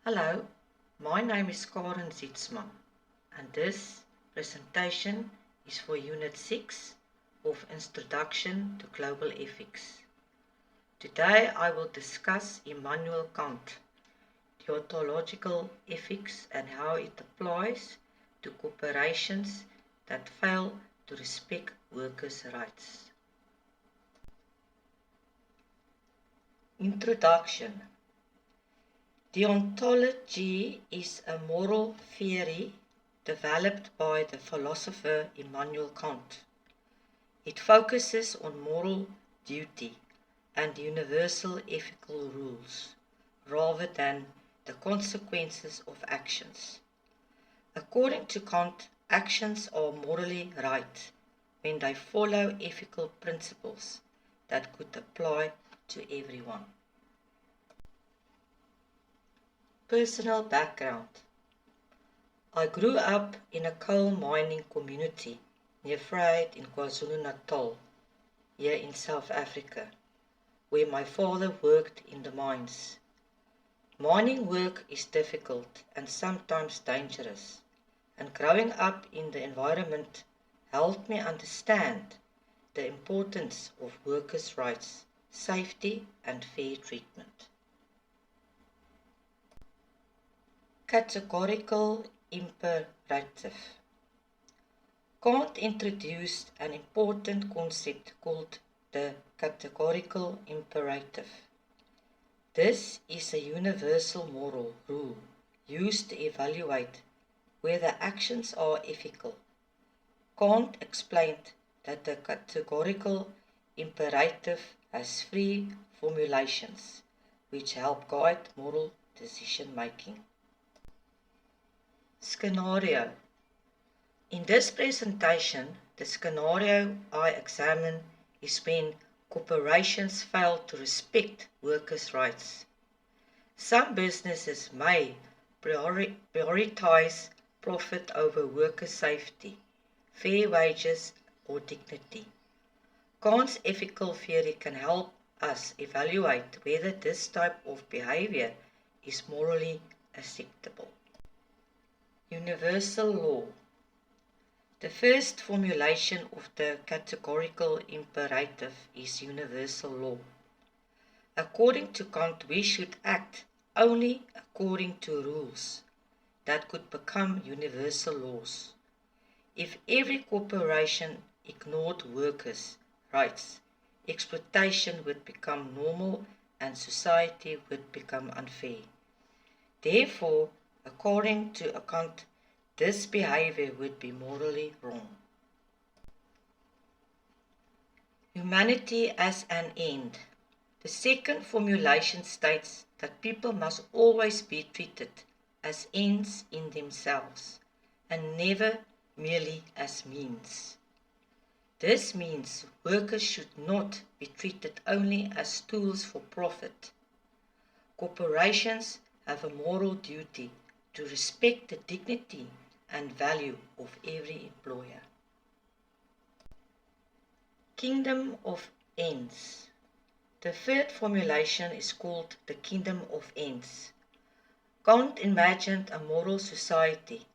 Hello, my name is Karen Zietsman and this presentation is for Unit 6 of Introduction to Global Ethics. Today I will discuss Immanuel Kant, deontological ethics and how it applies to corporations that fail to respect workers' rights. Introduction. Deontology is a moral theory developed by the philosopher Immanuel Kant. It focuses on moral duty and universal ethical rules, rather than the consequences of actions. According to Kant, actions are morally right when they follow ethical principles that could apply to everyone. Personal background. I grew up in a coal mining community near Vryheid in KwaZulu-Natal, here in South Africa, where my father worked in the mines. Mining work is difficult and sometimes dangerous, and growing up in the environment helped me understand the importance of workers' rights, safety and fair treatment. Categorical imperative. Kant introduced an important concept called the categorical imperative. This is a universal moral rule used to evaluate whether actions are ethical. Kant explained that the categorical imperative has three formulations which help guide moral decision making. Scenario. In this presentation, the scenario I examine is when corporations fail to respect workers' rights. Some businesses may prioritize profit over worker safety, fair wages, or dignity. Kant's ethical theory can help us evaluate whether this type of behavior is morally acceptable. Universal law. The first formulation of the categorical imperative is universal law. According to Kant, we should act only according to rules that could become universal laws. If every corporation ignored workers' rights, exploitation would become normal and society would become unfair. Therefore, according to Kant, this behavior would be morally wrong. Humanity as an end. The second formulation states that people must always be treated as ends in themselves and never merely as means. This means workers should not be treated only as tools for profit. Corporations have a moral duty to respect the dignity and value of every employer. Kingdom of Ends. The third formulation is called the Kingdom of Ends. Kant imagined a moral society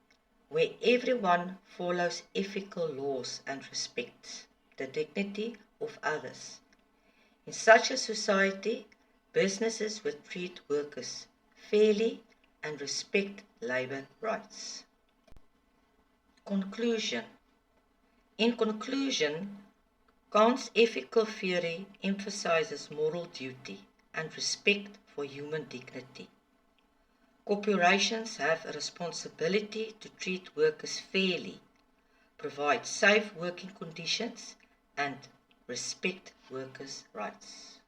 where everyone follows ethical laws and respects the dignity of others. In such a society, businesses would treat workers fairly and respect labor rights. Conclusion. In conclusion, Kant's ethical theory emphasizes moral duty and respect for human dignity. Corporations have a responsibility to treat workers fairly, provide safe working conditions, and respect workers' rights.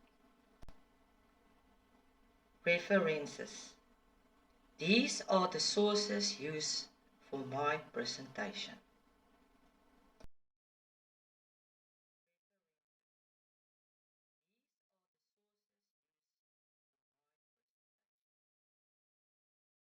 References. These are the sources used for my presentation.